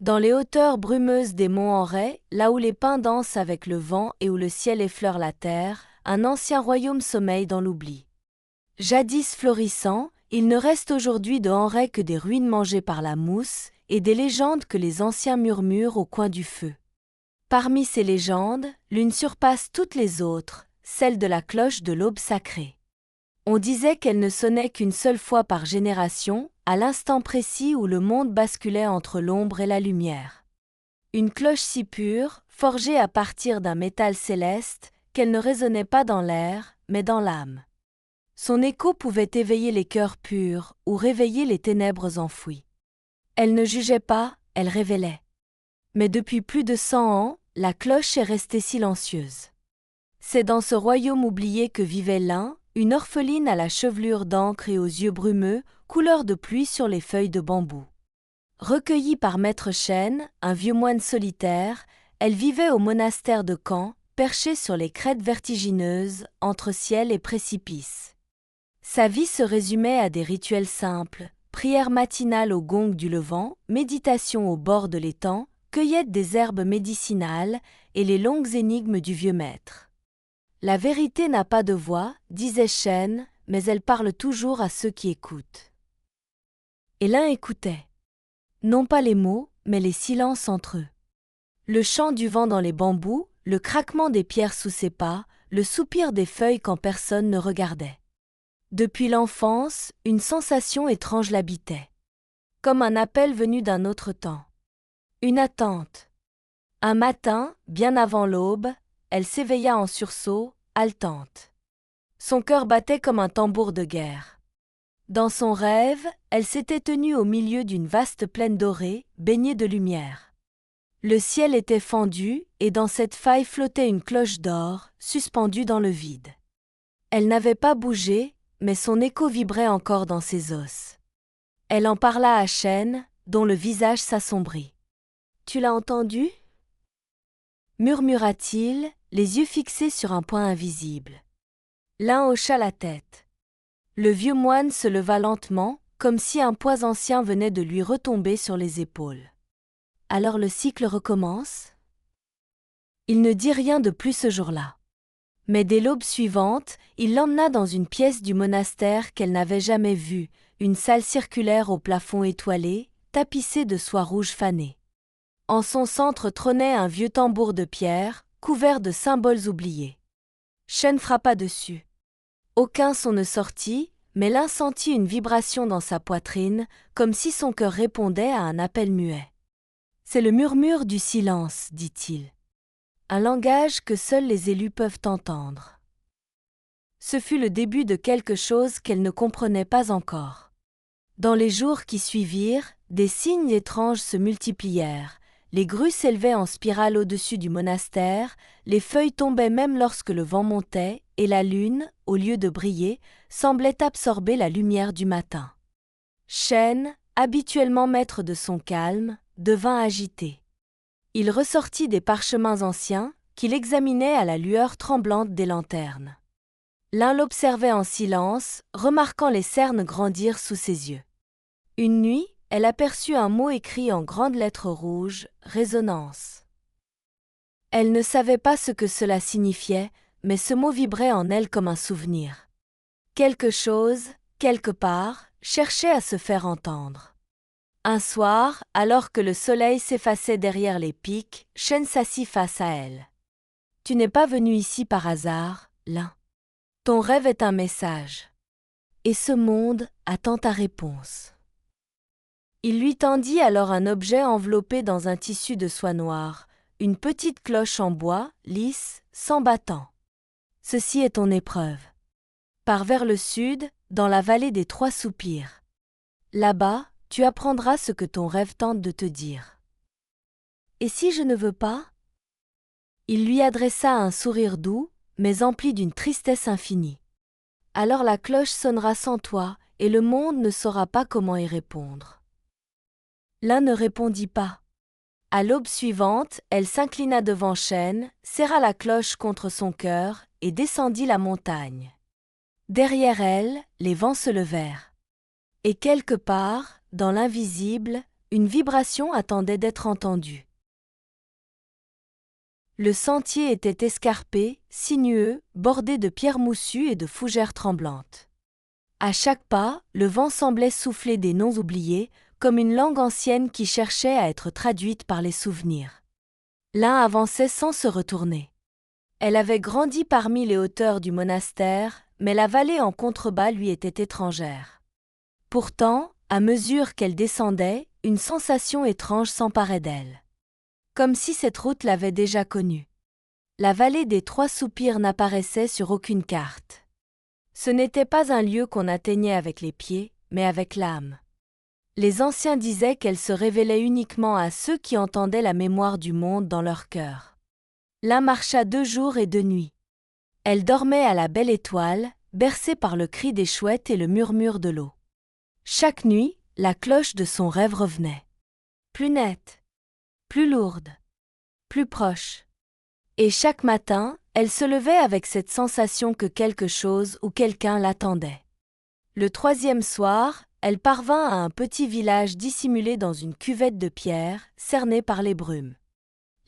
Dans les hauteurs brumeuses des monts Auray, là où les pins dansent avec le vent et où le ciel effleure la terre, un ancien royaume sommeille dans l'oubli. Jadis florissant, il ne reste aujourd'hui de Auray que des ruines mangées par la mousse et des légendes que les anciens murmurent au coin du feu. Parmi ces légendes, l'une surpasse toutes les autres, celle de la cloche de l'aube sacrée. On disait qu'elle ne sonnait qu'une seule fois par génération, à l'instant précis où le monde basculait entre l'ombre et la lumière. Une cloche si pure, forgée à partir d'un métal céleste, qu'elle ne résonnait pas dans l'air, mais dans l'âme. Son écho pouvait éveiller les cœurs purs ou réveiller les ténèbres enfouies. Elle ne jugeait pas, elle révélait. Mais depuis plus de 100 ans, la cloche est restée silencieuse. C'est dans ce royaume oublié que vivait l'un, une orpheline à la chevelure d'encre et aux yeux brumeux, couleur de pluie sur les feuilles de bambou. Recueillie par Maître Chêne, un vieux moine solitaire, elle vivait au monastère de Caen, perchée sur les crêtes vertigineuses, entre ciel et précipice. Sa vie se résumait à des rituels simples, prière matinale au gong du levant, méditation au bord de l'étang, cueillette des herbes médicinales et les longues énigmes du vieux maître. La vérité n'a pas de voix, disait Chêne, mais elle parle toujours à ceux qui écoutent. Et l'un écoutait. Non pas les mots, mais les silences entre eux. Le chant du vent dans les bambous, le craquement des pierres sous ses pas, le soupir des feuilles quand personne ne regardait. Depuis l'enfance, une sensation étrange l'habitait. Comme un appel venu d'un autre temps. Une attente. Un matin, bien avant l'aube, elle s'éveilla en sursaut, haletante. Son cœur battait comme un tambour de guerre. Dans son rêve, elle s'était tenue au milieu d'une vaste plaine dorée, baignée de lumière. Le ciel était fendu, et dans cette faille flottait une cloche d'or, suspendue dans le vide. Elle n'avait pas bougé, mais son écho vibrait encore dans ses os. Elle en parla à Chêne, dont le visage s'assombrit. « Tu l'as entendu » murmura-t-il, les yeux fixés sur un point invisible. L'un hocha la tête. Le vieux moine se leva lentement, comme si un poids ancien venait de lui retomber sur les épaules. Alors le cycle recommence ? Il ne dit rien de plus ce jour-là. Mais dès l'aube suivante, il l'emmena dans une pièce du monastère qu'elle n'avait jamais vue, une salle circulaire au plafond étoilé, tapissée de soie rouge fanée. En son centre trônait un vieux tambour de pierre, couvert de symboles oubliés. Chêne frappa dessus. Aucun son ne sortit, mais l'un sentit une vibration dans sa poitrine, comme si son cœur répondait à un appel muet. « C'est le murmure du silence, dit-il. Un langage que seuls les élus peuvent entendre. » Ce fut le début de quelque chose qu'elle ne comprenait pas encore. Dans les jours qui suivirent, des signes étranges se multiplièrent. Les grues s'élevaient en spirale au-dessus du monastère, les feuilles tombaient même lorsque le vent montait, et la lune, au lieu de briller, semblait absorber la lumière du matin. Chêne, habituellement maître de son calme, devint agité. Il ressortit des parchemins anciens, qu'il examinait à la lueur tremblante des lanternes. L'un l'observait en silence, remarquant les cernes grandir sous ses yeux. Une nuit, elle aperçut un mot écrit en grandes lettres rouges, « Résonance ». Elle ne savait pas ce que cela signifiait, mais ce mot vibrait en elle comme un souvenir. Quelque chose, quelque part, cherchait à se faire entendre. Un soir, alors que le soleil s'effaçait derrière les pics, Chêne s'assit face à elle. « Tu n'es pas venu ici par hasard, Lin. Ton rêve est un message. Et ce monde attend ta réponse. » Il lui tendit alors un objet enveloppé dans un tissu de soie noire, une petite cloche en bois, lisse, sans battant. « Ceci est ton épreuve. Pars vers le sud, dans la vallée des Trois Soupirs. Là-bas, tu apprendras ce que ton rêve tente de te dire. » « Et si je ne veux pas ?» Il lui adressa un sourire doux, mais empli d'une tristesse infinie. « Alors la cloche sonnera sans toi, et le monde ne saura pas comment y répondre. » L'un ne répondit pas. À l'aube suivante, elle s'inclina devant Chêne, serra la cloche contre son cœur et descendit la montagne. Derrière elle, les vents se levèrent. Et quelque part, dans l'invisible, Une vibration attendait d'être entendue. Le sentier était escarpé, sinueux, bordé de pierres moussues et de fougères tremblantes. À chaque pas, le vent semblait souffler des noms oubliés, comme une langue ancienne qui cherchait à être traduite par les souvenirs. L'un avançait sans se retourner. Elle avait grandi parmi les hauteurs du monastère, mais la vallée en contrebas lui était étrangère. Pourtant, à mesure qu'elle descendait, une sensation étrange s'emparait d'elle. Comme si cette route l'avait déjà connue. La vallée des Trois Soupirs n'apparaissait sur aucune carte. Ce n'était pas un lieu qu'on atteignait avec les pieds, mais avec l'âme. Les anciens disaient qu'elle se révélait uniquement à ceux qui entendaient la mémoire du monde dans leur cœur. L'un marcha 2 jours et 2 nuits. Elle dormait à la belle étoile, bercée par le cri des chouettes et le murmure de l'eau. Chaque nuit, la cloche de son rêve revenait. Plus nette, plus lourde, plus proche. Et chaque matin, elle se levait avec cette sensation que quelque chose ou quelqu'un l'attendait. Le 3e soir, elle parvint à un petit village dissimulé dans une cuvette de pierre, cerné par les brumes.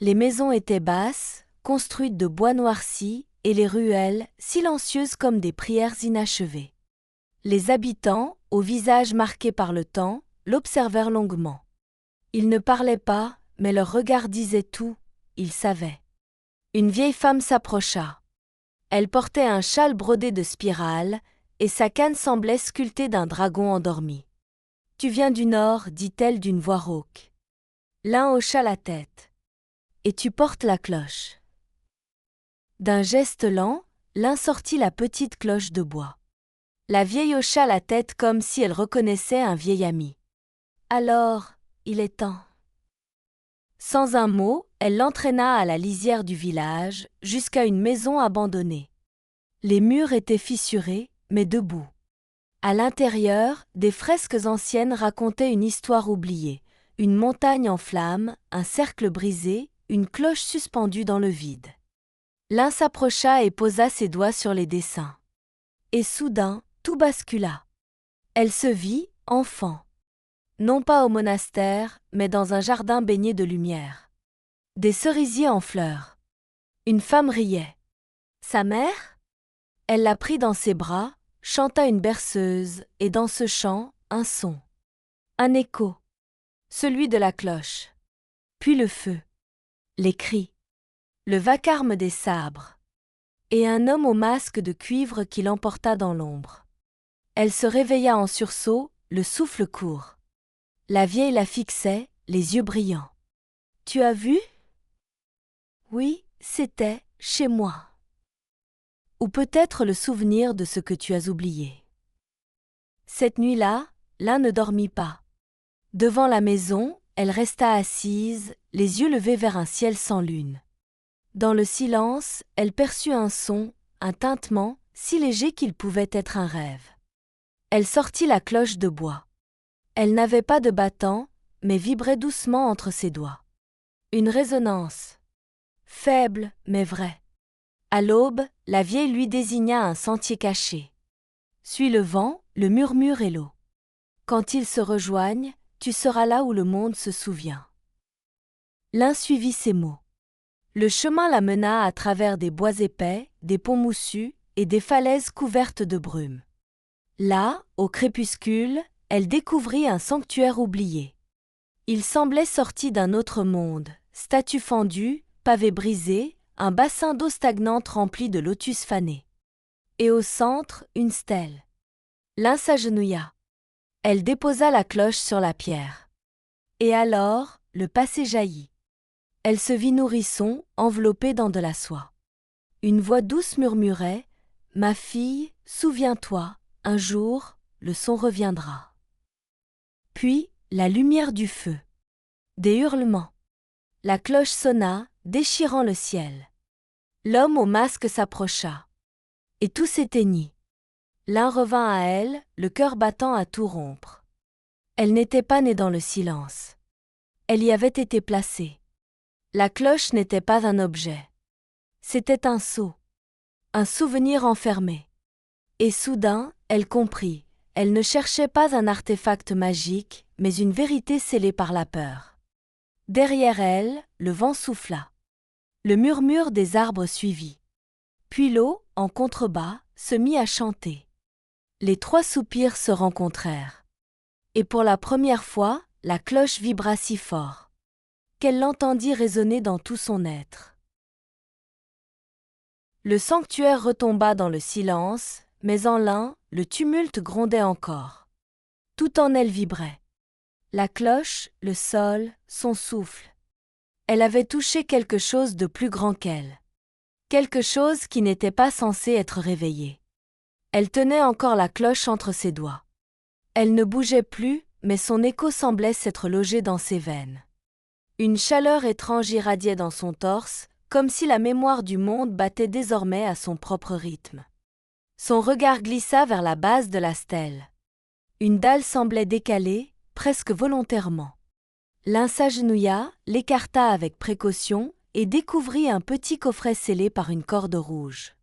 Les maisons étaient basses, construites de bois noirci, et les ruelles, silencieuses comme des prières inachevées. Les habitants, au visage marqué par le temps, l'observèrent longuement. Ils ne parlaient pas, mais leur regard disait tout, ils savaient. Une vieille femme s'approcha. Elle portait un châle brodé de spirales, et sa canne semblait sculptée d'un dragon endormi. « Tu viens du nord, dit-elle d'une voix rauque. L'un hocha la tête. Et tu portes la cloche. D'un geste lent, l'un sortit la petite cloche de bois. La vieille hocha la tête comme si elle reconnaissait un vieil ami. Alors, il est temps. Sans un mot, elle l'entraîna à la lisière du village, jusqu'à une maison abandonnée. Les murs étaient fissurés, mais debout. À l'intérieur, des fresques anciennes racontaient une histoire oubliée, une montagne en flammes, un cercle brisé, une cloche suspendue dans le vide. L'un s'approcha et posa ses doigts sur les dessins. Et soudain, tout bascula. Elle se vit, enfant. Non pas au monastère, mais dans un jardin baigné de lumière. Des cerisiers en fleurs. Une femme riait. Sa mère ? Elle la prit dans ses bras, chanta une berceuse, et dans ce chant, un son. Un écho. Celui de la cloche. Puis le feu. Les cris. Le vacarme des sabres. Et un homme au masque de cuivre qui l'emporta dans l'ombre. Elle se réveilla en sursaut, le souffle court. La vieille la fixait, les yeux brillants. « Tu as vu ? » ?»« Oui, c'était chez moi. » Ou peut-être le souvenir de ce que tu as oublié. Cette nuit-là, l'un ne dormit pas. Devant la maison, elle resta assise, les yeux levés vers un ciel sans lune. Dans le silence, elle perçut un son, un tintement, si léger qu'il pouvait être un rêve. Elle sortit la cloche de bois. Elle n'avait pas de battant, mais vibrait doucement entre ses doigts. Une résonance. Faible, mais vraie. À l'aube, la vieille lui désigna un sentier caché. Suis le vent, le murmure et l'eau. Quand ils se rejoignent, tu seras là où le monde se souvient. L'un suivit ces mots. Le chemin la mena à travers des bois épais, des ponts moussus et des falaises couvertes de brume. Là, au crépuscule, elle découvrit un sanctuaire oublié. Il semblait sorti d'un autre monde, statues fendues, pavés brisés, un bassin d'eau stagnante rempli de lotus fanés. Et au centre, une stèle. L'un s'agenouilla. Elle déposa la cloche sur la pierre. Et alors, le passé jaillit. Elle se vit nourrisson, enveloppée dans de la soie. Une voix douce murmurait « Ma fille, souviens-toi, un jour, le son reviendra. » Puis, la lumière du feu. Des hurlements. La cloche sonna, déchirant le ciel. L'homme au masque s'approcha. Et tout s'éteignit. L'un revint à elle, le cœur battant à tout rompre. Elle n'était pas née dans le silence. Elle y avait été placée. La cloche n'était pas un objet. C'était un sceau. Un souvenir enfermé. Et soudain, elle comprit. Elle ne cherchait pas un artefact magique, mais une vérité scellée par la peur. Derrière elle, le vent souffla. Le murmure des arbres suivit. Puis l'eau, en contrebas, se mit à chanter. Les trois soupirs se rencontrèrent. Et pour la première fois, la cloche vibra si fort qu'elle l'entendit résonner dans tout son être. Le sanctuaire retomba dans le silence, mais en l'un, le tumulte grondait encore. Tout en elle vibrait. La cloche, le sol, son souffle. Elle avait touché quelque chose de plus grand qu'elle. Quelque chose qui n'était pas censé être réveillé. Elle tenait encore la cloche entre ses doigts. Elle ne bougeait plus, mais son écho semblait s'être logé dans ses veines. Une chaleur étrange irradiait dans son torse, comme si la mémoire du monde battait désormais à son propre rythme. Son regard glissa vers la base de la stèle. Une dalle semblait décalée, presque volontairement. L'un s'agenouilla, l'écarta avec précaution et découvrit un petit coffret scellé par une corde rouge.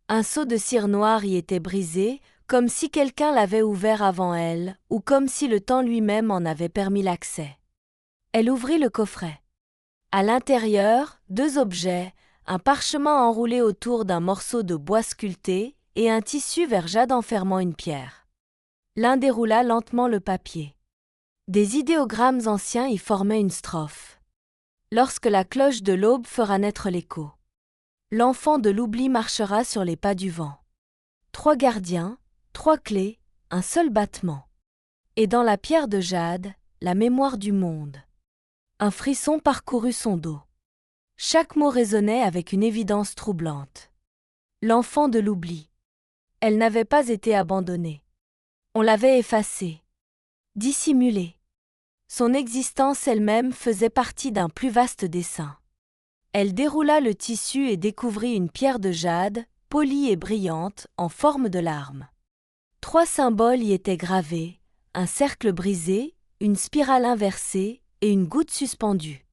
Un seau de cire noire y était brisé, comme si quelqu'un l'avait ouvert avant elle, ou comme si le temps lui-même en avait permis l'accès. Elle ouvrit le coffret. À l'intérieur, deux objets, un parchemin enroulé autour d'un morceau de bois sculpté et un tissu vert jade enfermant une pierre. L'un déroula lentement le papier. Des idéogrammes anciens y formaient une strophe. Lorsque la cloche de l'aube fera naître l'écho. L'enfant de l'oubli marchera sur les pas du vent. 3 gardiens, 3 clés, un seul battement. Et dans la pierre de jade, la mémoire du monde. Un frisson parcourut son dos. Chaque mot résonnait avec une évidence troublante. L'enfant de l'oubli. Elle n'avait pas été abandonnée. On l'avait effacée. Dissimulée. Son existence elle-même faisait partie d'un plus vaste dessin. Elle déroula le tissu et découvrit une pierre de jade, polie et brillante, en forme de larme. 3 symboles y étaient gravés, un cercle brisé, une spirale inversée et une goutte suspendue.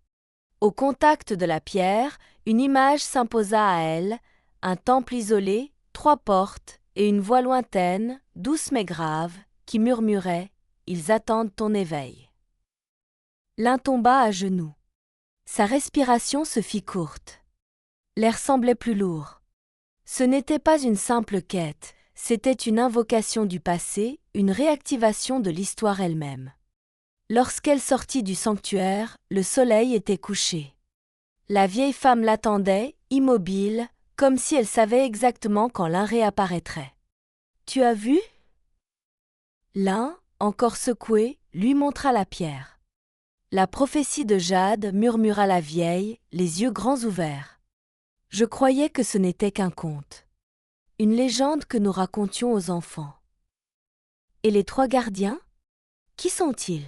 Au contact de la pierre, une image s'imposa à elle, un temple isolé, 3 portes et une voix lointaine, douce mais grave, qui murmurait « Ils attendent ton éveil ». L'un tomba à genoux. Sa respiration se fit courte. L'air semblait plus lourd. Ce n'était pas une simple quête, c'était une invocation du passé, une réactivation de l'histoire elle-même. Lorsqu'elle sortit du sanctuaire, le soleil était couché. La vieille femme l'attendait, immobile, comme si elle savait exactement quand l'un réapparaîtrait. « Tu as vu » L'un, encore secoué, lui montra la pierre. La prophétie de Jade, murmura la vieille, les yeux grands ouverts. Je croyais que ce n'était qu'un conte. Une légende que nous racontions aux enfants. Et les 3 gardiens? Qui sont-ils?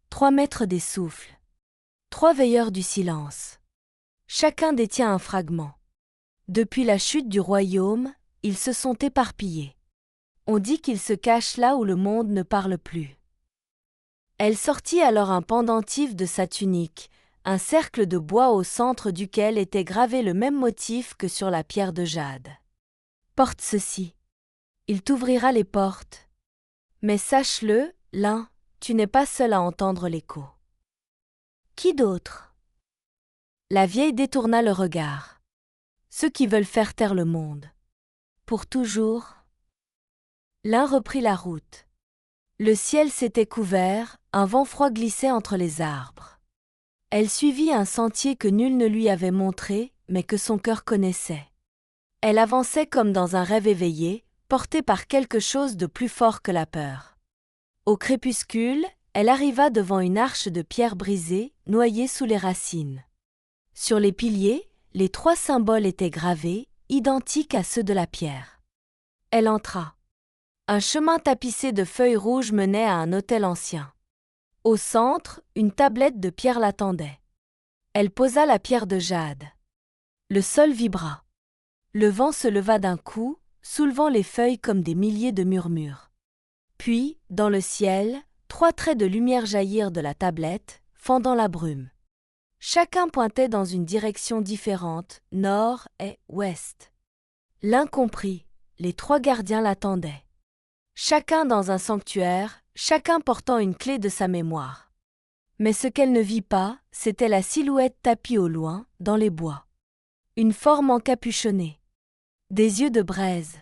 3 maîtres des souffles. 3 veilleurs du silence. Chacun détient un fragment. Depuis la chute du royaume, ils se sont éparpillés. On dit qu'ils se cachent là où le monde ne parle plus. Elle sortit alors un pendentif de sa tunique, un cercle de bois au centre duquel était gravé le même motif que sur la pierre de jade. Porte ceci. Il t'ouvrira les portes. Mais sache-le, l'un, tu n'es pas seul à entendre l'écho. Qui d'autre? La vieille détourna le regard. Ceux qui veulent faire taire le monde. Pour toujours. L'un reprit la route. Le ciel s'était couvert, un vent froid glissait entre les arbres. Elle suivit un sentier que nul ne lui avait montré, mais que son cœur connaissait. Elle avançait comme dans un rêve éveillé, portée par quelque chose de plus fort que la peur. Au crépuscule, elle arriva devant une arche de pierre brisée, noyée sous les racines. Sur les piliers, les 3 symboles étaient gravés, identiques à ceux de la pierre. Elle entra. Un chemin tapissé de feuilles rouges menait à un autel ancien. Au centre, une tablette de pierre l'attendait. Elle posa la pierre de jade. Le sol vibra. Le vent se leva d'un coup, soulevant les feuilles comme des milliers de murmures. Puis, dans le ciel, 3 traits de lumière jaillirent de la tablette, fendant la brume. Chacun pointait dans une direction différente, nord et ouest. L'un comprit, les 3 gardiens l'attendaient. chacun dans un sanctuaire, chacun portant une clé de sa mémoire. Mais ce qu'elle ne vit pas, c'était la silhouette tapie au loin, dans les bois. Une forme encapuchonnée. Des yeux de braise.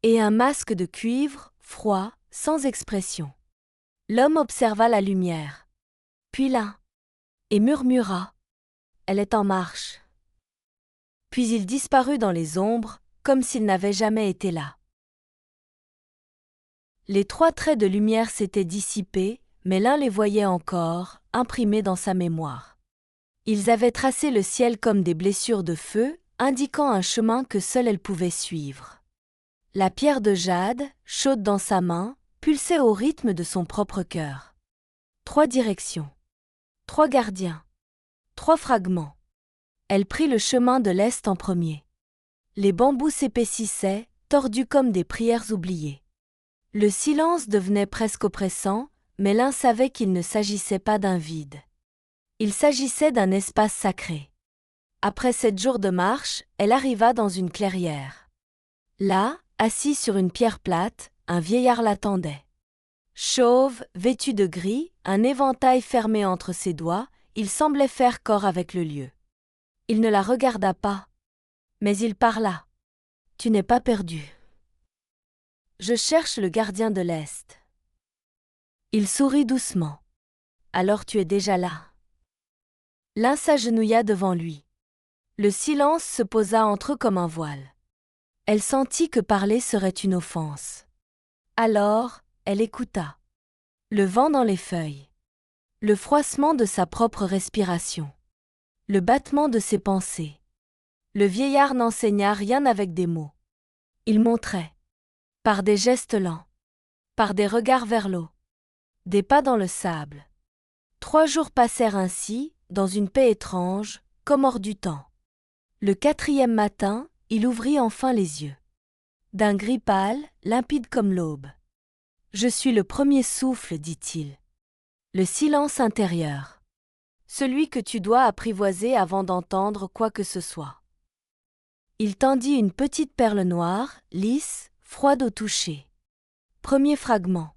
Et un masque de cuivre, froid, sans expression. L'homme observa la lumière. Puis l'un. Et murmura. Elle est en marche. Puis il disparut dans les ombres, comme s'il n'avait jamais été là. Les 3 traits de lumière s'étaient dissipés, mais l'un les voyait encore, imprimés dans sa mémoire. Ils avaient tracé le ciel comme des blessures de feu, indiquant un chemin que seule elle pouvait suivre. La pierre de jade, chaude dans sa main, pulsait au rythme de son propre cœur. 3 directions. 3 gardiens. 3 fragments. Elle prit le chemin de l'Est en premier. Les bambous s'épaississaient, tordus comme des prières oubliées. Le silence devenait presque oppressant, mais l'un savait qu'il ne s'agissait pas d'un vide. Il s'agissait d'un espace sacré. Après 7 jours de marche, elle arriva dans une clairière. Là, assis sur une pierre plate, un vieillard l'attendait. Chauve, vêtu de gris, un éventail fermé entre ses doigts, il semblait faire corps avec le lieu. Il ne la regarda pas. Mais il parla. « Tu n'es pas perdu. Je cherche le gardien de l'Est. » Il sourit doucement. « Alors tu es déjà là. » L'un s'agenouilla devant lui. Le silence se posa entre eux comme un voile. Elle sentit que parler serait une offense. Alors, elle écouta. Le vent dans les feuilles. Le froissement de sa propre respiration. Le battement de ses pensées. Le vieillard n'enseigna rien avec des mots. Il montrait. Par des gestes lents. Par des regards vers l'eau. Des pas dans le sable. 3 jours passèrent ainsi, dans une paix étrange, comme hors du temps. Le 4e matin, il ouvrit enfin les yeux. D'un gris pâle, limpide comme l'aube. « Je suis le premier souffle, dit-il. Le silence intérieur. Celui que tu dois apprivoiser avant d'entendre quoi que ce soit. » Il tendit une petite perle noire, lisse, froide au toucher. Premier fragment.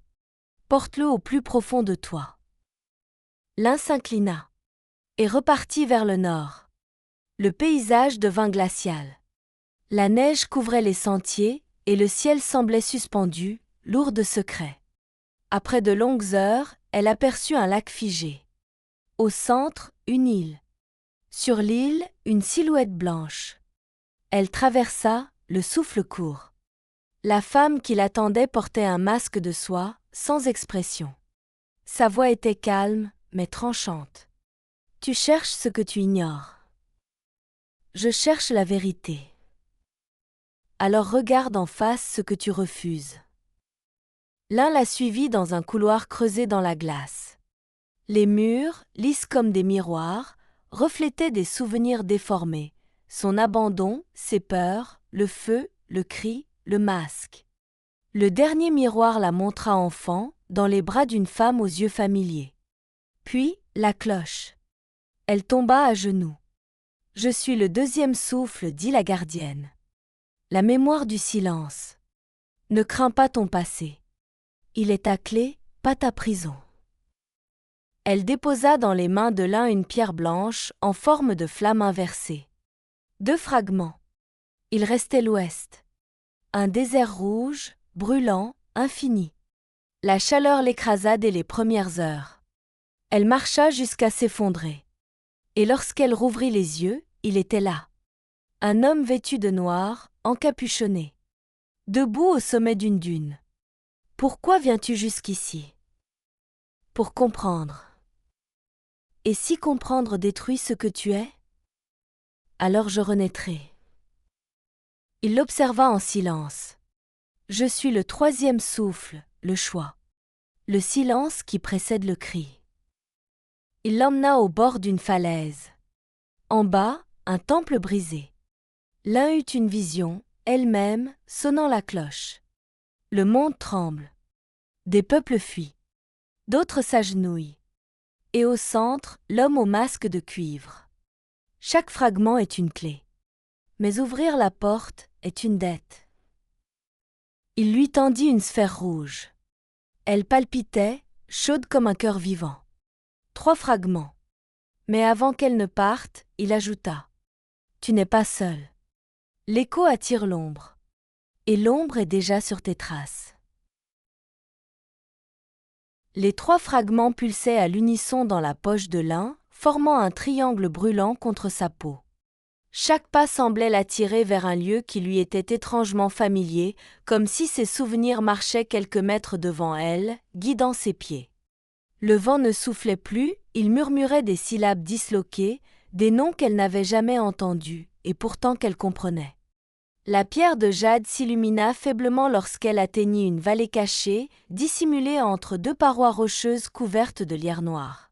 Porte-le au plus profond de toi. L'un s'inclina et repartit vers le nord. Le paysage devint glacial. La neige couvrait les sentiers et le ciel semblait suspendu, lourd de secrets. Après de longues heures, elle aperçut un lac figé. Au centre, une île. Sur l'île, une silhouette blanche. Elle traversa, le souffle court. La femme qui l'attendait portait un masque de soie, sans expression. Sa voix était calme, mais tranchante. « Tu cherches ce que tu ignores. Je cherche la vérité. Alors regarde en face ce que tu refuses. » L'un la suivit dans un couloir creusé dans la glace. Les murs, lisses comme des miroirs, reflétaient des souvenirs déformés, son abandon, ses peurs, le feu, le cri, le masque. Le dernier miroir la montra enfant, dans les bras d'une femme aux yeux familiers. Puis, la cloche. Elle tomba à genoux. « Je suis le 2e souffle, dit la gardienne. La mémoire du silence. Ne crains pas ton passé. Il est ta clé, pas ta prison. » Elle déposa dans les mains de l'un une pierre blanche en forme de flamme inversée. 2 fragments. Il restait l'ouest. Un désert rouge, brûlant, infini. La chaleur l'écrasa dès les premières heures. Elle marcha jusqu'à s'effondrer. Et lorsqu'elle rouvrit les yeux, il était là. Un homme vêtu de noir, encapuchonné. Debout au sommet d'une dune. « Pourquoi viens-tu jusqu'ici ? » « Pour comprendre. » « Et si comprendre détruit ce que tu es ? Alors je renaîtrai. » Il l'observa en silence. « Je suis le 3e souffle, le choix. Le silence qui précède le cri. » Il l'emmena au bord d'une falaise. En bas, un temple brisé. L'un eut une vision, elle-même, sonnant la cloche. Le monde tremble. Des peuples fuient. D'autres s'agenouillent. Et au centre, l'homme au masque de cuivre. Chaque fragment est une clé. Mais ouvrir la porte est une dette. Il lui tendit une sphère rouge. Elle palpitait, chaude comme un cœur vivant. 3 fragments. Mais avant qu'elle ne parte, il ajouta. Tu n'es pas seul. L'écho attire l'ombre. Et l'ombre est déjà sur tes traces. Les 3 fragments pulsaient à l'unisson dans la poche de l'un, formant un triangle brûlant contre sa peau. Chaque pas semblait l'attirer vers un lieu qui lui était étrangement familier, comme si ses souvenirs marchaient quelques mètres devant elle, guidant ses pieds. Le vent ne soufflait plus, il murmurait des syllabes disloquées, des noms qu'elle n'avait jamais entendus, et pourtant qu'elle comprenait. La pierre de jade s'illumina faiblement lorsqu'elle atteignit une vallée cachée, dissimulée entre 2 parois rocheuses couvertes de lierre noir.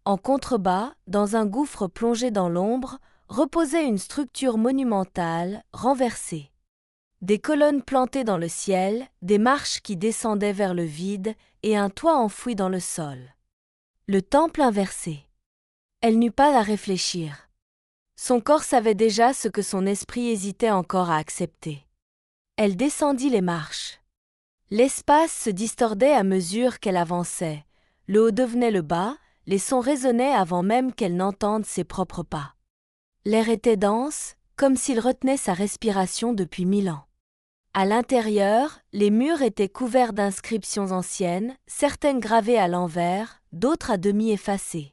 En contrebas, dans un gouffre plongé dans l'ombre, reposait une structure monumentale, renversée. Des colonnes plantées dans le ciel, des marches qui descendaient vers le vide et un toit enfoui dans le sol. Le temple inversé. Elle n'eut pas à réfléchir. Son corps savait déjà ce que son esprit hésitait encore à accepter. Elle descendit les marches. L'espace se distordait à mesure qu'elle avançait. Le haut devenait le bas, les sons résonnaient avant même qu'elle n'entende ses propres pas. L'air était dense, comme s'il retenait sa respiration depuis 1000 ans. À l'intérieur, les murs étaient couverts d'inscriptions anciennes, certaines gravées à l'envers, d'autres à demi effacées.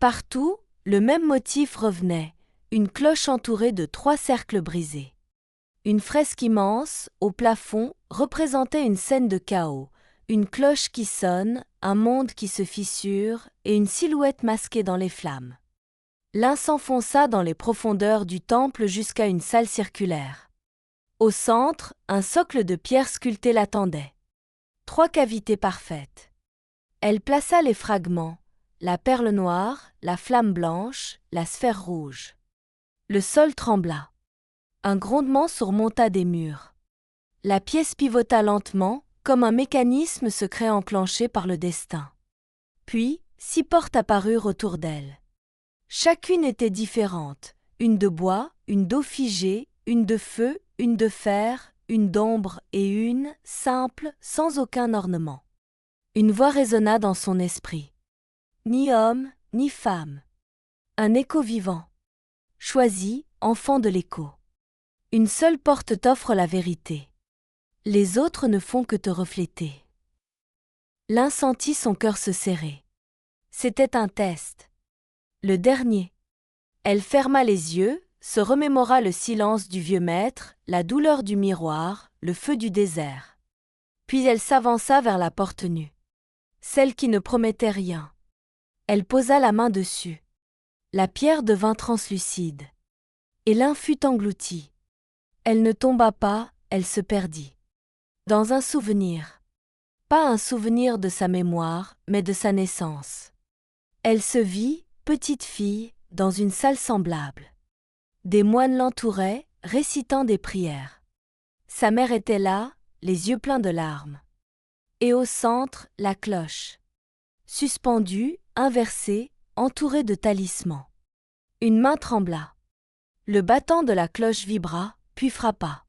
Partout, le même motif revenait, une cloche entourée de 3 cercles brisés. Une fresque immense, au plafond, représentait une scène de chaos, une cloche qui sonne, un monde qui se fissure et une silhouette masquée dans les flammes. L'un s'enfonça dans les profondeurs du temple jusqu'à une salle circulaire. Au centre, un socle de pierre sculptée l'attendait. 3 cavités parfaites. Elle plaça les fragments, la perle noire, la flamme blanche, la sphère rouge. Le sol trembla. Un grondement surmonta des murs. La pièce pivota lentement, comme un mécanisme secret enclenché par le destin. Puis, 6 portes apparurent autour d'elle. Chacune était différente, une de bois, une d'eau figée, une de feu, une de fer, une d'ombre et une, simple, sans aucun ornement. Une voix résonna dans son esprit. Ni homme, ni femme. Un écho vivant. Choisis, enfant de l'écho. Une seule porte t'offre la vérité. Les autres ne font que te refléter. L'un sentit son cœur se serrer. C'était un test. Le dernier. Elle ferma les yeux, se remémora le silence du vieux maître, la douleur du miroir, le feu du désert. Puis elle s'avança vers la porte nue. Celle qui ne promettait rien. Elle posa la main dessus. La pierre devint translucide. Et l'un fut englouti. Elle ne tomba pas, elle se perdit. Dans un souvenir. Pas un souvenir de sa mémoire, mais de sa naissance. Elle se vit, petite fille, dans une salle semblable. Des moines l'entouraient, récitant des prières. Sa mère était là, les yeux pleins de larmes. Et au centre, la cloche. Suspendue, inversée, entourée de talismans. Une main trembla. Le battant de la cloche vibra, puis frappa.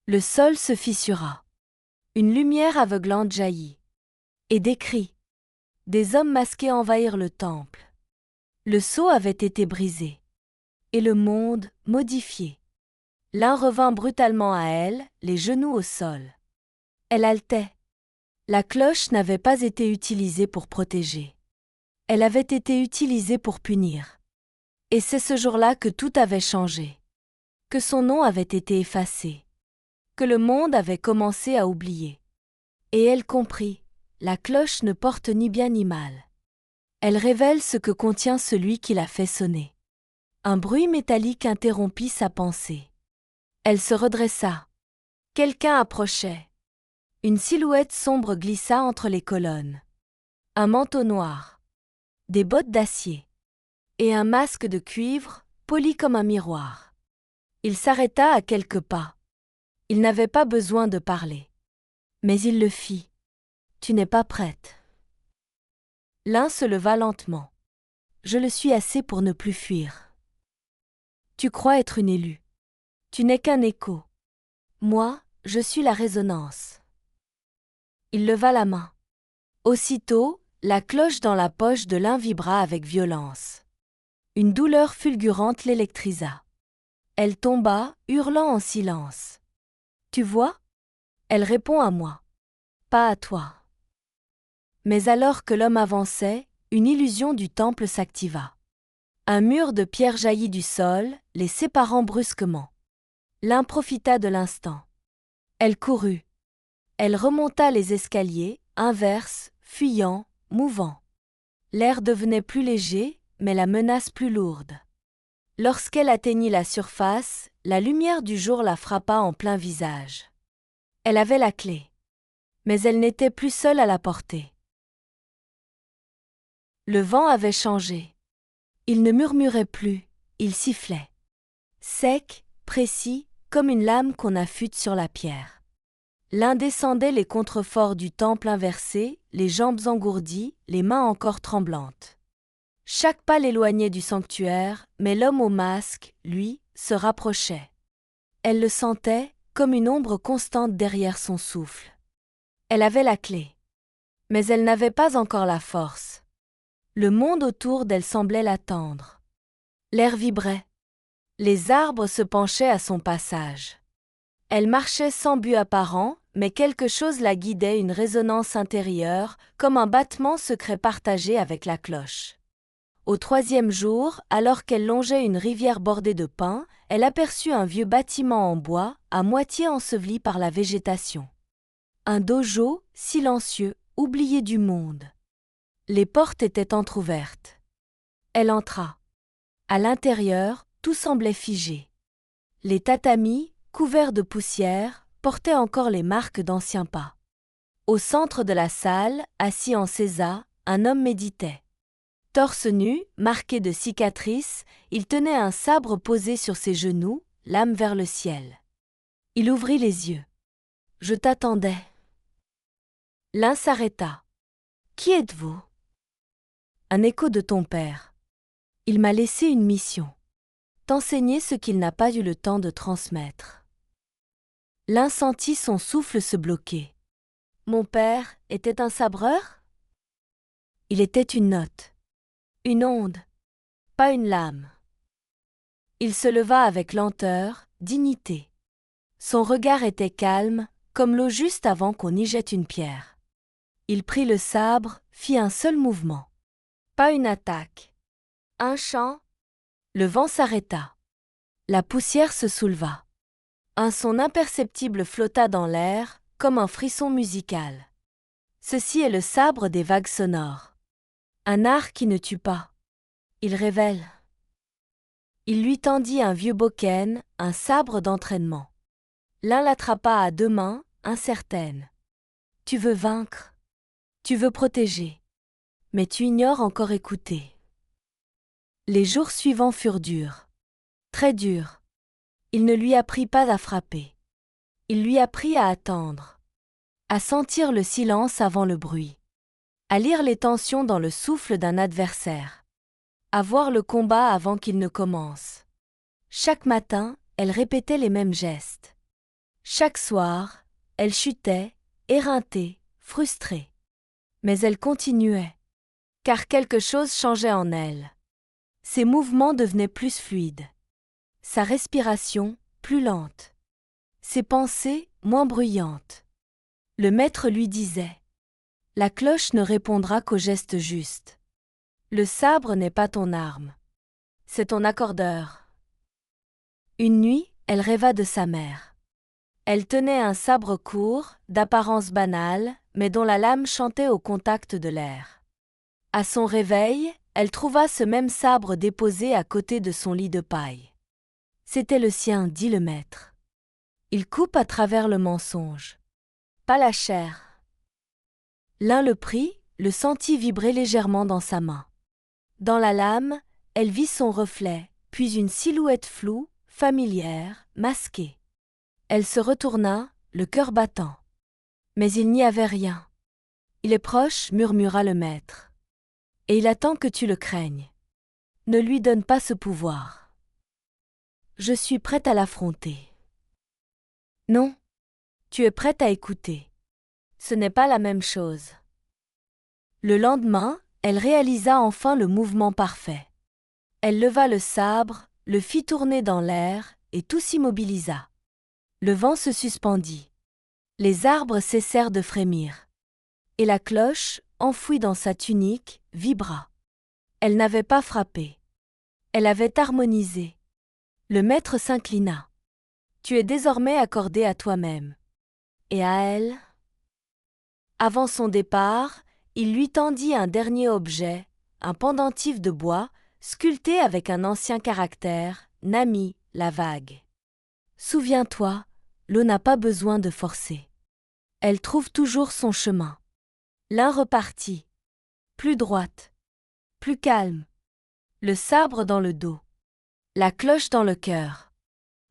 Le sol se fissura. Une lumière aveuglante jaillit. Et des cris. Des hommes masqués envahirent le temple. Le sceau avait été brisé. Et le monde, modifié. L'un revint brutalement à elle, les genoux au sol. Elle haletait. La cloche n'avait pas été utilisée pour protéger. Elle avait été utilisée pour punir. Et c'est ce jour-là que tout avait changé. Que son nom avait été effacé. Que le monde avait commencé à oublier. Et elle comprit, la cloche ne porte ni bien ni mal. Elle révèle ce que contient celui qui l'a fait sonner. Un bruit métallique interrompit sa pensée. Elle se redressa. Quelqu'un approchait. Une silhouette sombre glissa entre les colonnes. Un manteau noir. Des bottes d'acier. Et un masque de cuivre, poli comme un miroir. Il s'arrêta à quelques pas. Il n'avait pas besoin de parler. Mais il le fit. « Tu n'es pas prête. » L'un se leva lentement. « Je le suis assez pour ne plus fuir. » « Tu crois être une élue. Tu n'es qu'un écho. Moi, je suis la résonance. Il leva la main. Aussitôt, la cloche dans la poche de l'un vibra avec violence. Une douleur fulgurante l'électrisa. Elle tomba, hurlant en silence. Tu vois ? Elle répond à moi. Pas à toi. Mais alors que l'homme avançait, une illusion du temple s'activa. Un mur de pierre jaillit du sol, les séparant brusquement. L'un profita de l'instant. Elle courut. Elle remonta les escaliers, inverse, fuyant, mouvant. L'air devenait plus léger, mais la menace plus lourde. Lorsqu'elle atteignit la surface, la lumière du jour la frappa en plein visage. Elle avait la clé. Mais elle n'était plus seule à la porter. Le vent avait changé. Il ne murmurait plus, il sifflait. Sec, précis, comme une lame qu'on affûte sur la pierre. L'un descendait les contreforts du temple inversé, les jambes engourdies, les mains encore tremblantes. Chaque pas l'éloignait du sanctuaire, mais l'homme au masque, lui, se rapprochait. Elle le sentait, comme une ombre constante derrière son souffle. Elle avait la clé. Mais elle n'avait pas encore la force. Le monde autour d'elle semblait l'attendre. L'air vibrait. Les arbres se penchaient à son passage. Elle marchait sans but apparent, mais quelque chose la guidait, une résonance intérieure, comme un battement secret partagé avec la cloche. Au 3e jour, alors qu'elle longeait une rivière bordée de pins, elle aperçut un vieux bâtiment en bois, à moitié enseveli par la végétation. Un dojo, silencieux, oublié du monde. Les portes étaient entr'ouvertes. Elle entra. À l'intérieur, tout semblait figé. Les tatamis, couverts de poussière, portaient encore les marques d'anciens pas. Au centre de la salle, assis en sésar, un homme méditait. Torse nu, marqué de cicatrices, il tenait un sabre posé sur ses genoux, l'âme vers le ciel. Il ouvrit les yeux. « Je t'attendais. » L'un s'arrêta. « Qui êtes-vous » ? Un écho de ton père. Il m'a laissé une mission. T'enseigner ce qu'il n'a pas eu le temps de transmettre. L'un sentit son souffle se bloquer. Mon père était un sabreur ? Il était une note. Une onde. Pas une lame. Il se leva avec lenteur, dignité. Son regard était calme, comme l'eau juste avant qu'on y jette une pierre. Il prit le sabre, fit un seul mouvement. Pas une attaque. Un chant. Le vent s'arrêta. La poussière se souleva. Un son imperceptible flotta dans l'air, comme un frisson musical. Ceci est le sabre des vagues sonores. Un art qui ne tue pas. Il révèle. Il lui tendit un vieux bokken, un sabre d'entraînement. L'un l'attrapa à 2 mains, incertaine. Tu veux vaincre. Tu veux protéger. Mais tu ignores encore écouter. Les jours suivants furent durs. Très durs. Il ne lui apprit pas à frapper. Il lui apprit à attendre. À sentir le silence avant le bruit. À lire les tensions dans le souffle d'un adversaire. À voir le combat avant qu'il ne commence. Chaque matin, elle répétait les mêmes gestes. Chaque soir, elle chutait, éreintée, frustrée. Mais elle continuait. Car quelque chose changeait en elle. Ses mouvements devenaient plus fluides. Sa respiration, plus lente. Ses pensées, moins bruyantes. Le maître lui disait : « La cloche ne répondra qu'au geste juste. Le sabre n'est pas ton arme. C'est ton accordeur. » Une nuit, elle rêva de sa mère. Elle tenait un sabre court, d'apparence banale, mais dont la lame chantait au contact de l'air. À son réveil, elle trouva ce même sabre déposé à côté de son lit de paille. C'était le sien, dit le maître. Il coupe à travers le mensonge. Pas la chair. L'un le prit, le sentit vibrer légèrement dans sa main. Dans la lame, elle vit son reflet, puis une silhouette floue, familière, masquée. Elle se retourna, le cœur battant. Mais il n'y avait rien. Il est proche, murmura le maître. Et il attend que tu le craignes. Ne lui donne pas ce pouvoir. Je suis prête à l'affronter. Non. Tu es prête à écouter. Ce n'est pas la même chose. Le lendemain, elle réalisa enfin le mouvement parfait. Elle leva le sabre, le fit tourner dans l'air, et tout s'immobilisa. Le vent se suspendit. Les arbres cessèrent de frémir. Et la cloche, enfouie dans sa tunique, vibra. Elle n'avait pas frappé. Elle avait harmonisé. Le maître s'inclina. Tu es désormais accordé à toi-même. Et à elle? Avant son départ, il lui tendit un dernier objet, un pendentif de bois, sculpté avec un ancien caractère, Nami, la vague. Souviens-toi, l'eau n'a pas besoin de forcer. Elle trouve toujours son chemin. L'un repartit. Plus droite. Plus calme. Le sabre dans le dos. La cloche dans le cœur.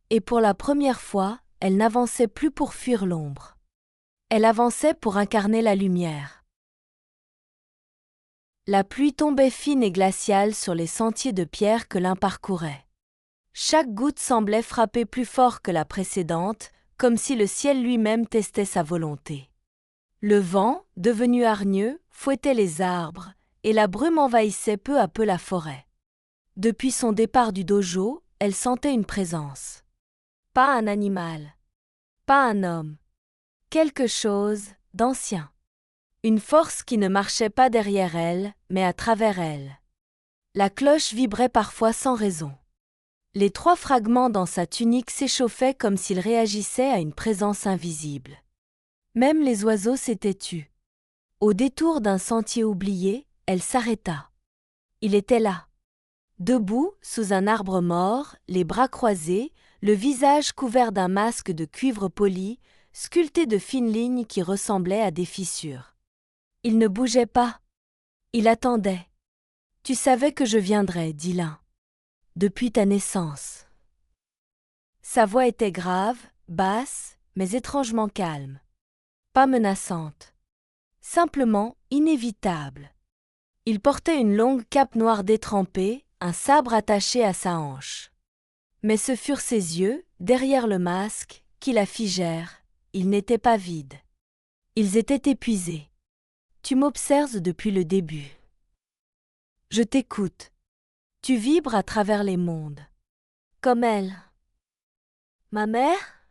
Et pour la première fois, elle n'avançait plus pour fuir l'ombre. Elle avançait pour incarner la lumière. La pluie tombait fine et glaciale sur les sentiers de pierre que l'un parcourait. Chaque goutte semblait frapper plus fort que la précédente, comme si le ciel lui-même testait sa volonté. Le vent, devenu hargneux, fouettait les arbres, et la brume envahissait peu à peu la forêt. Depuis son départ du dojo, elle sentait une présence. Pas un animal. Pas un homme. Quelque chose d'ancien. Une force qui ne marchait pas derrière elle, mais à travers elle. La cloche vibrait parfois sans raison. Les 3 fragments dans sa tunique s'échauffaient comme s'ils réagissaient à une présence invisible. Même les oiseaux s'étaient tus. Au détour d'un sentier oublié, elle s'arrêta. Il était là. Debout, sous un arbre mort, les bras croisés, le visage couvert d'un masque de cuivre poli, sculpté de fines lignes qui ressemblaient à des fissures. Il ne bougeait pas. Il attendait. « Tu savais que je viendrais, dit l'un. Depuis ta naissance. » Sa voix était grave, basse, mais étrangement calme. Pas menaçante. Simplement inévitable. Il portait une longue cape noire détrempée, un sabre attaché à sa hanche. Mais ce furent ses yeux, derrière le masque, qui la figèrent. Ils n'étaient pas vides. Ils étaient épuisés. Tu m'observes depuis le début. Je t'écoute. Tu vibres à travers les mondes. Comme elle. Ma mère?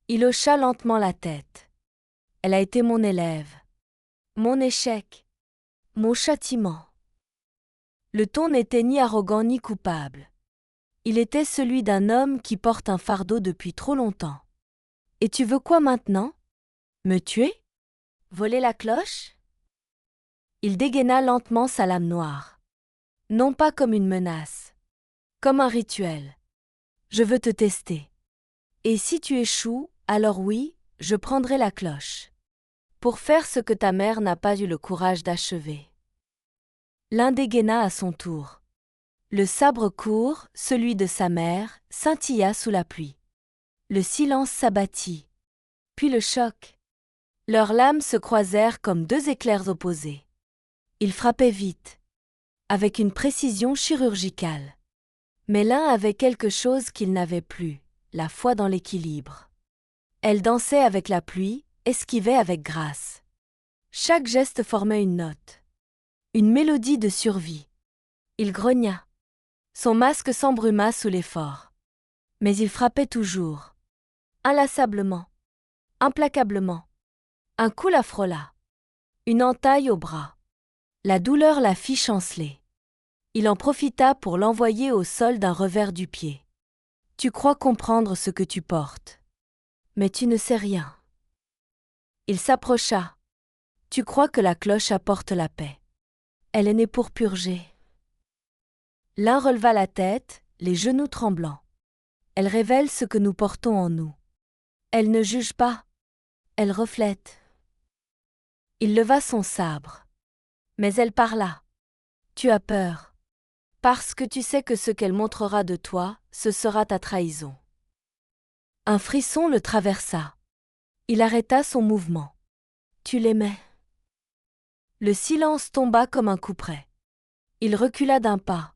Il hocha lentement la tête. Elle a été mon élève. Mon échec. Mon châtiment. Le ton n'était ni arrogant ni coupable. Il était celui d'un homme qui porte un fardeau depuis trop longtemps. Et tu veux quoi maintenant? Me tuer? Voler la cloche? Il dégaina lentement sa lame noire. Non pas comme une menace. Comme un rituel. Je veux te tester. Et si tu échoues, alors oui, je prendrai la cloche. Pour faire ce que ta mère n'a pas eu le courage d'achever. L'un dégaina à son tour. Le sabre court, celui de sa mère, scintilla sous la pluie. Le silence s'abattit. Puis le choc. Leurs lames se croisèrent comme 2 éclairs opposés. Ils frappaient vite, avec une précision chirurgicale. Mais l'un avait quelque chose qu'il n'avait plus, la foi dans l'équilibre. Elle dansait avec la pluie, esquivait avec grâce. Chaque geste formait une note. Une mélodie de survie. Il grogna. Son masque s'embruma sous l'effort. Mais il frappait toujours. Inlassablement. Implacablement. Un coup la frôla. Une entaille au bras. La douleur la fit chanceler. Il en profita pour l'envoyer au sol d'un revers du pied. Tu crois comprendre ce que tu portes. Mais tu ne sais rien. Il s'approcha. Tu crois que la cloche apporte la paix. Elle est née pour purger. L'un releva la tête, les genoux tremblants. Elle révèle ce que nous portons en nous. Elle ne juge pas. Elle reflète. Il leva son sabre. Mais elle parla. Tu as peur. Parce que tu sais que ce qu'elle montrera de toi, ce sera ta trahison. Un frisson le traversa. Il arrêta son mouvement. Tu l'aimais. Le silence tomba comme un couperet. Il recula d'un pas.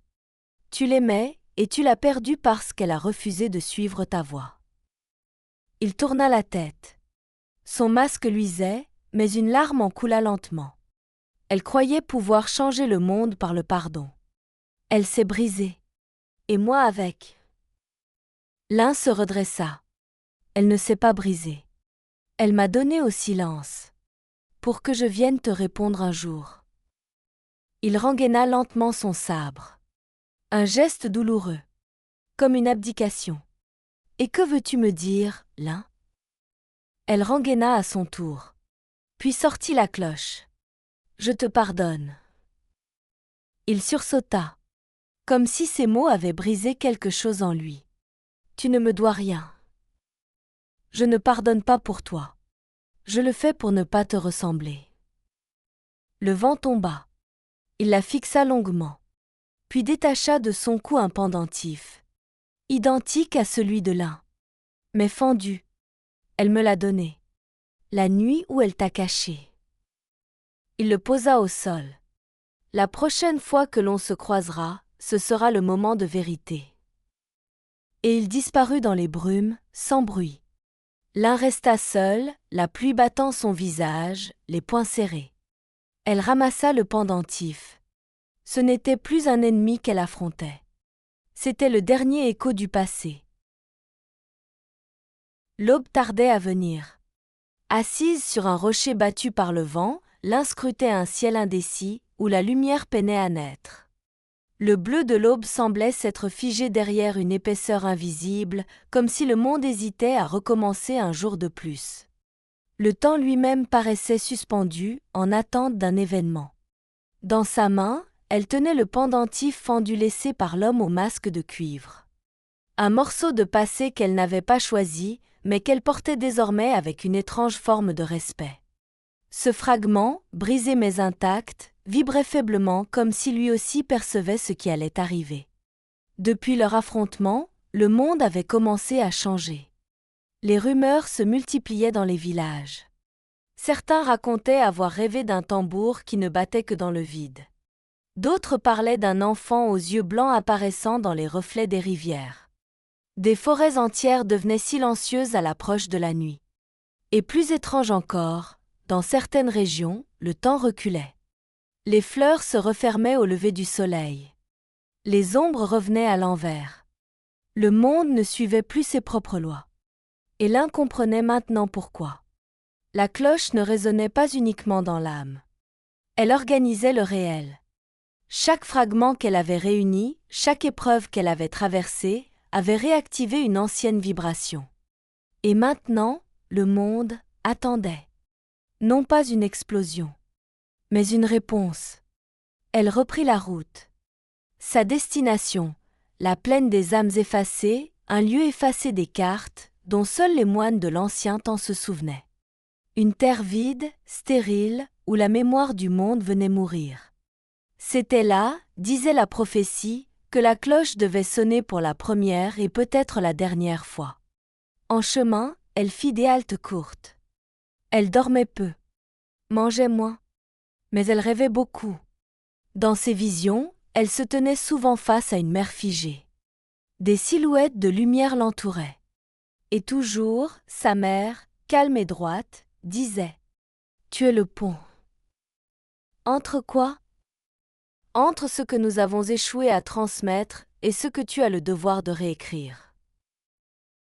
Tu l'aimais et tu l'as perdue parce qu'elle a refusé de suivre ta voie. Il tourna la tête. Son masque luisait, mais une larme en coula lentement. Elle croyait pouvoir changer le monde par le pardon. Elle s'est brisée. Et moi avec. L'un se redressa. Elle ne s'est pas brisée. Elle m'a donné au silence. Pour que je vienne te répondre un jour. Il rengaina lentement son sabre. Un geste douloureux. Comme une abdication. Et que veux-tu me dire, l'un? Elle rengaina à son tour. Puis sortit la cloche. Je te pardonne. Il sursauta. Comme si ces mots avaient brisé quelque chose en lui. Tu ne me dois rien. Je ne pardonne pas pour toi. Je le fais pour ne pas te ressembler. Le vent tomba. Il la fixa longuement. Puis détacha de son cou un pendentif. Identique à celui de l'un. Mais fendu. Elle me l'a donné. La nuit où elle t'a caché. Il le posa au sol. La prochaine fois que l'on se croisera, ce sera le moment de vérité. Et il disparut dans les brumes, sans bruit. L'un resta seul, la pluie battant son visage, les poings serrés. Elle ramassa le pendentif. Ce n'était plus un ennemi qu'elle affrontait. C'était le dernier écho du passé. L'aube tardait à venir. Assise sur un rocher battu par le vent, l'un scrutait un ciel indécis où la lumière peinait à naître. Le bleu de l'aube semblait s'être figé derrière une épaisseur invisible, comme si le monde hésitait à recommencer un jour de plus. Le temps lui-même paraissait suspendu, en attente d'un événement. Dans sa main, elle tenait le pendentif fendu laissé par l'homme au masque de cuivre. Un morceau de passé qu'elle n'avait pas choisi, mais qu'elle portait désormais avec une étrange forme de respect. Ce fragment, brisé mais intact, vibrait faiblement comme si lui aussi percevait ce qui allait arriver. Depuis leur affrontement, le monde avait commencé à changer. Les rumeurs se multipliaient dans les villages. Certains racontaient avoir rêvé d'un tambour qui ne battait que dans le vide. D'autres parlaient d'un enfant aux yeux blancs apparaissant dans les reflets des rivières. Des forêts entières devenaient silencieuses à l'approche de la nuit. Et plus étrange encore, dans certaines régions, le temps reculait. Les fleurs se refermaient au lever du soleil. Les ombres revenaient à l'envers. Le monde ne suivait plus ses propres lois. Et l'un comprenait maintenant pourquoi. La cloche ne résonnait pas uniquement dans l'âme. Elle organisait le réel. Chaque fragment qu'elle avait réuni, chaque épreuve qu'elle avait traversée, avait réactivé une ancienne vibration. Et maintenant, le monde attendait. Non pas une explosion, mais une réponse. Elle reprit la route. Sa destination, la plaine des âmes effacées, un lieu effacé des cartes, dont seuls les moines de l'ancien temps se souvenaient. Une terre vide, stérile, où la mémoire du monde venait mourir. C'était là, disait la prophétie, que la cloche devait sonner pour la première et peut-être la dernière fois. En chemin, elle fit des haltes courtes. Elle dormait peu, mangeait moins, mais elle rêvait beaucoup. Dans ses visions, elle se tenait souvent face à une mer figée. Des silhouettes de lumière l'entouraient. Et toujours, sa mère, calme et droite, disait « Tu es le pont. » Entre quoi? Entre ce que nous avons échoué à transmettre et ce que tu as le devoir de réécrire.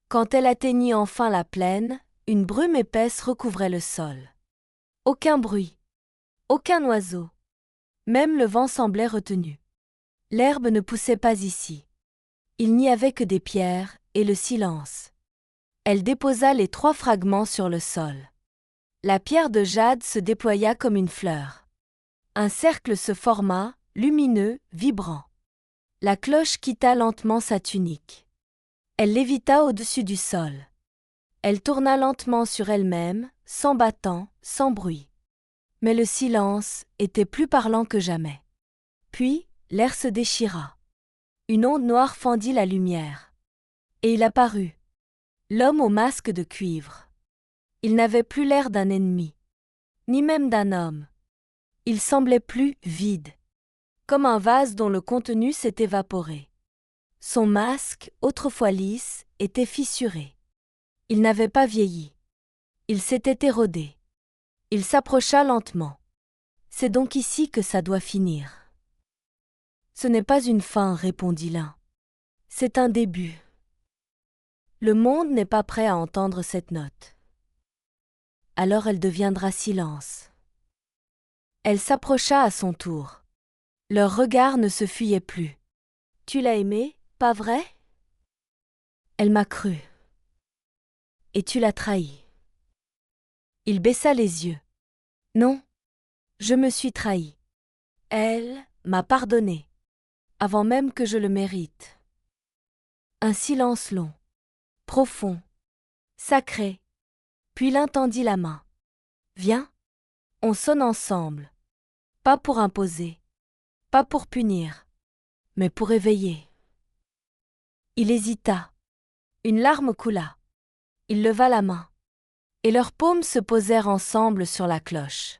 Quand elle atteignit enfin la plaine, une brume épaisse recouvrait le sol. Aucun bruit, aucun oiseau. Même le vent semblait retenu. L'herbe ne poussait pas ici. Il n'y avait que des pierres et le silence. Elle déposa les 3 fragments sur le sol. La pierre de jade se déploya comme une fleur. Un cercle se forma, lumineux, vibrant. La cloche quitta lentement sa tunique. Elle lévita au-dessus du sol. Elle tourna lentement sur elle-même, sans battant, sans bruit. Mais le silence était plus parlant que jamais. Puis, l'air se déchira. Une onde noire fendit la lumière. Et il apparut. L'homme au masque de cuivre. Il n'avait plus l'air d'un ennemi, ni même d'un homme. Il semblait plus vide, comme un vase dont le contenu s'est évaporé. Son masque, autrefois lisse, était fissuré. Il n'avait pas vieilli. Il s'était érodé. Il s'approcha lentement. C'est donc ici que ça doit finir. Ce n'est pas une fin, répondit l'un. C'est un début. Le monde n'est pas prêt à entendre cette note. Alors elle deviendra silence. Elle s'approcha à son tour. Leur regard ne se fuyait plus. Tu l'as aimé, pas vrai? Elle m'a cru. Et tu l'as trahi. Il baissa les yeux. Non, je me suis trahi. Elle m'a pardonné, avant même que je le mérite. Un silence long, profond, sacré, puis l'un tendit la main. Viens, on sonne ensemble. Pas pour imposer, pas pour punir, mais pour éveiller. Il hésita. Une larme coula. Il leva la main. Et leurs paumes se posèrent ensemble sur la cloche.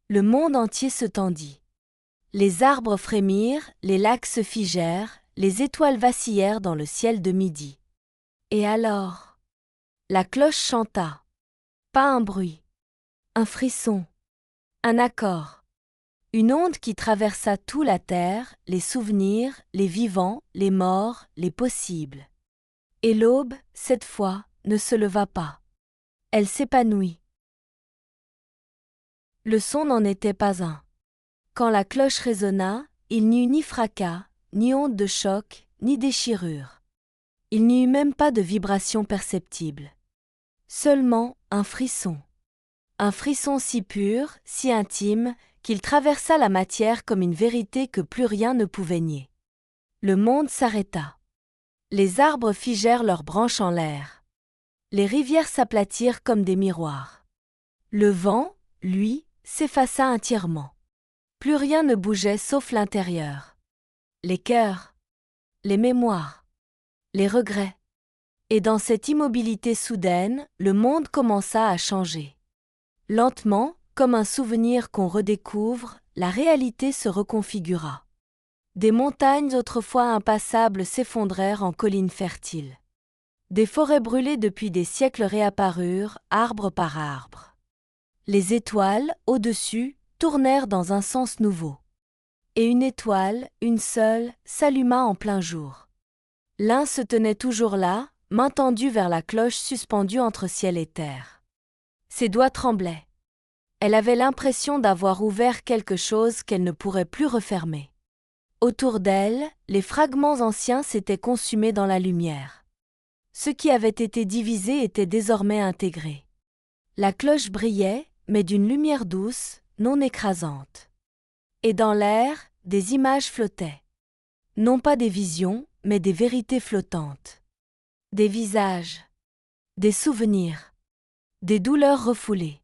Le monde entier se tendit. Les arbres frémirent, les lacs se figèrent, les étoiles vacillèrent dans le ciel de midi. Et alors, la cloche chanta. Pas un bruit, un frisson, un accord. Une onde qui traversa tout la terre, les souvenirs, les vivants, les morts, les possibles. Et l'aube, cette fois, ne se leva pas. Elle s'épanouit. Le son n'en était pas un. Quand la cloche résonna, il n'y eut ni fracas, ni onde de choc, ni déchirure. Il n'y eut même pas de vibration perceptible. Seulement un frisson. Un frisson si pur, si intime, qu'il traversa la matière comme une vérité que plus rien ne pouvait nier. Le monde s'arrêta. Les arbres figèrent leurs branches en l'air. Les rivières s'aplatirent comme des miroirs. Le vent, lui, s'effaça entièrement. Plus rien ne bougeait sauf l'intérieur. Les cœurs, les mémoires, les regrets. Et dans cette immobilité soudaine, le monde commença à changer. Lentement, comme un souvenir qu'on redécouvre, la réalité se reconfigura. Des montagnes autrefois impassables s'effondrèrent en collines fertiles. Des forêts brûlées depuis des siècles réapparurent, arbre par arbre. Les étoiles, au-dessus, tournèrent dans un sens nouveau. Et une étoile, une seule, s'alluma en plein jour. L'un se tenait toujours là, main tendue vers la cloche suspendue entre ciel et terre. Ses doigts tremblaient. Elle avait l'impression d'avoir ouvert quelque chose qu'elle ne pourrait plus refermer. Autour d'elle, les fragments anciens s'étaient consumés dans la lumière. Ce qui avait été divisé était désormais intégré. La cloche brillait, mais d'une lumière douce, non écrasante. Et dans l'air, des images flottaient. Non pas des visions, mais des vérités flottantes. Des visages, des souvenirs, des douleurs refoulées,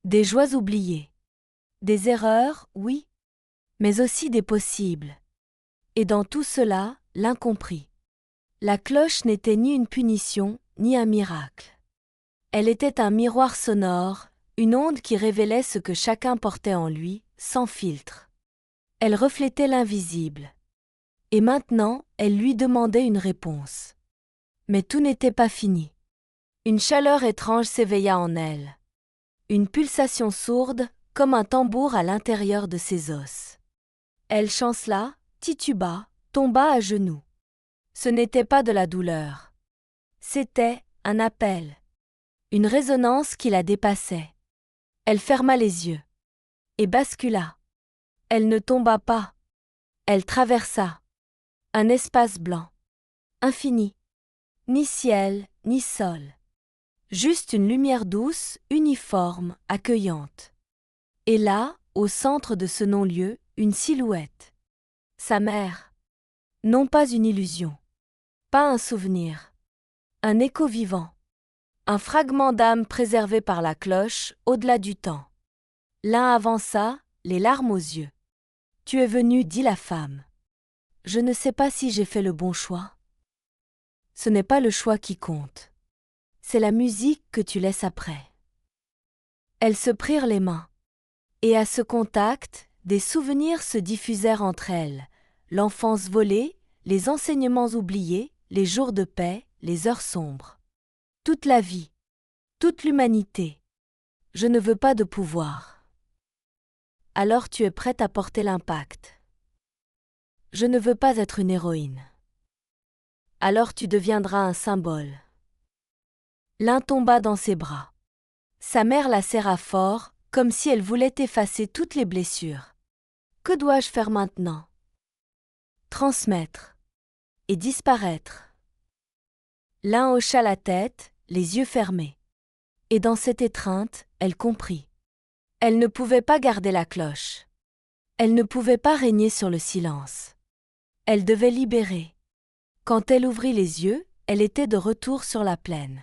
des joies oubliées, des erreurs, oui, mais aussi des possibles. Et dans tout cela, l'incompris. La cloche n'était ni une punition, ni un miracle. Elle était un miroir sonore, une onde qui révélait ce que chacun portait en lui, sans filtre. Elle reflétait l'invisible. Et maintenant, elle lui demandait une réponse. Mais tout n'était pas fini. Une chaleur étrange s'éveilla en elle. Une pulsation sourde, comme un tambour à l'intérieur de ses os. Elle chancela, tituba, tomba à genoux. Ce n'était pas de la douleur. C'était un appel. Une résonance qui la dépassait. Elle ferma les yeux. Et bascula. Elle ne tomba pas. Elle traversa. Un espace blanc. Infini. Ni ciel, ni sol. Juste une lumière douce, uniforme, accueillante. Et là, au centre de ce non-lieu, une silhouette. Sa mère. Non pas une illusion. Pas un souvenir. Un écho vivant. Un fragment d'âme préservé par la cloche, au-delà du temps. L'un avança, les larmes aux yeux. « Tu es venue, dit la femme. Je ne sais pas si j'ai fait le bon choix. Ce n'est pas le choix qui compte. C'est la musique que tu laisses après. » Elles se prirent les mains. Et à ce contact, des souvenirs se diffusèrent entre elles. L'enfance volée, les enseignements oubliés, les jours de paix, les heures sombres. toute la vie, toute l'humanité. Je ne veux pas de pouvoir. Alors tu es prête à porter l'impact. Je ne veux pas être une héroïne. Alors tu deviendras un symbole. L'un tomba dans ses bras. Sa mère la serra fort, comme si elle voulait effacer toutes les blessures. Que dois-je faire maintenant? Transmettre. Et disparaître. L'un hocha la tête, les yeux fermés. Et dans cette étreinte, elle comprit. Elle ne pouvait pas garder la cloche. Elle ne pouvait pas régner sur le silence. Elle devait libérer. Quand elle ouvrit les yeux, elle était de retour sur la plaine.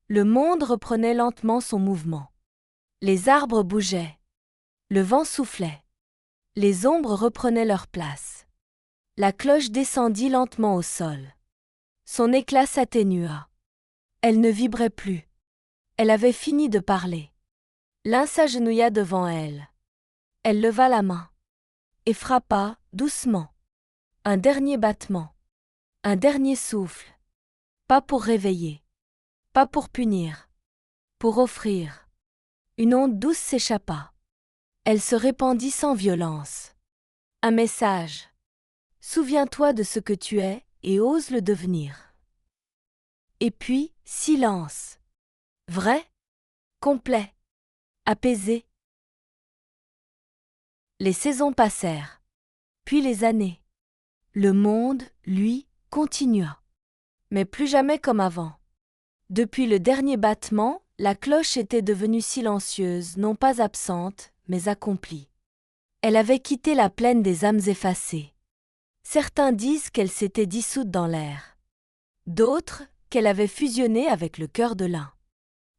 Le monde reprenait lentement son mouvement. Les arbres bougeaient. Le vent soufflait. Les ombres reprenaient leur place. La cloche descendit lentement au sol. Son éclat s'atténua. Elle ne vibrait plus. Elle avait fini de parler. L'un s'agenouilla devant elle. Elle leva la main et frappa doucement. Un dernier battement. Un dernier souffle. Pas pour réveiller. Pas pour punir. Pour offrir. Une onde douce s'échappa. Elle se répandit sans violence. Un message. Souviens-toi de ce que tu es et ose le devenir. Et puis, silence. Vrai, complet, apaisé. Les saisons passèrent. Puis les années. Le monde, lui, continua. Mais plus jamais comme avant. Depuis le dernier battement, la cloche était devenue silencieuse, non pas absente, mais accomplie. Elle avait quitté la plaine des âmes effacées. Certains disent qu'elle s'était dissoute dans l'air. D'autres, qu'elle avait fusionné avec le cœur de l'un.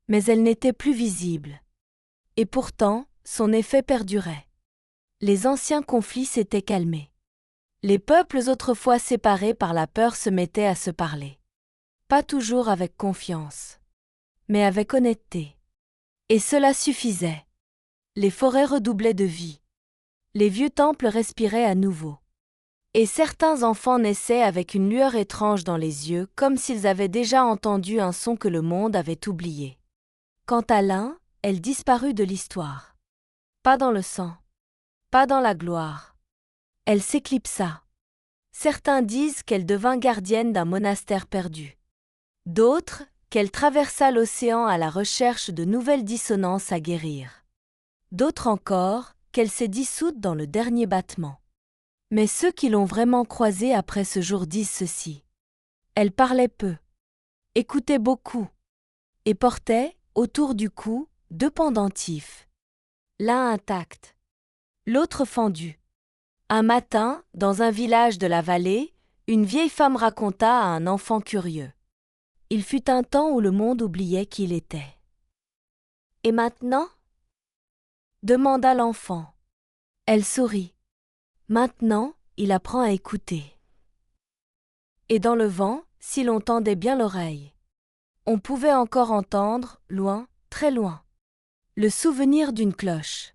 Mais elle n'était plus visible. Et pourtant, son effet perdurait. Les anciens conflits s'étaient calmés. Les peuples autrefois séparés par la peur se mettaient à se parler. Pas toujours avec confiance, mais avec honnêteté. Et cela suffisait. Les forêts redoublaient de vie. Les vieux temples respiraient à nouveau. Et certains enfants naissaient avec une lueur étrange dans les yeux, comme s'ils avaient déjà entendu un son que le monde avait oublié. Quant à l'un, elle disparut de l'histoire. Pas dans le sang, pas dans la gloire. Elle s'éclipsa. Certains disent qu'elle devint gardienne d'un monastère perdu. D'autres, qu'elle traversa l'océan à la recherche de nouvelles dissonances à guérir. D'autres encore, qu'elle s'est dissoute dans le dernier battement. Mais ceux qui l'ont vraiment croisée après ce jour disent ceci. Elle parlait peu, écoutait beaucoup, et portait, autour du cou, 2 pendentifs. L'un intact, l'autre fendu. Un matin, dans un village de la vallée, une vieille femme raconta à un enfant curieux. Il fut un temps où le monde oubliait qui il était. Et maintenant? Demanda l'enfant. Elle sourit. Maintenant, il apprend à écouter. Et dans le vent, si l'on tendait bien l'oreille, on pouvait encore entendre, loin, très loin, le souvenir d'une cloche.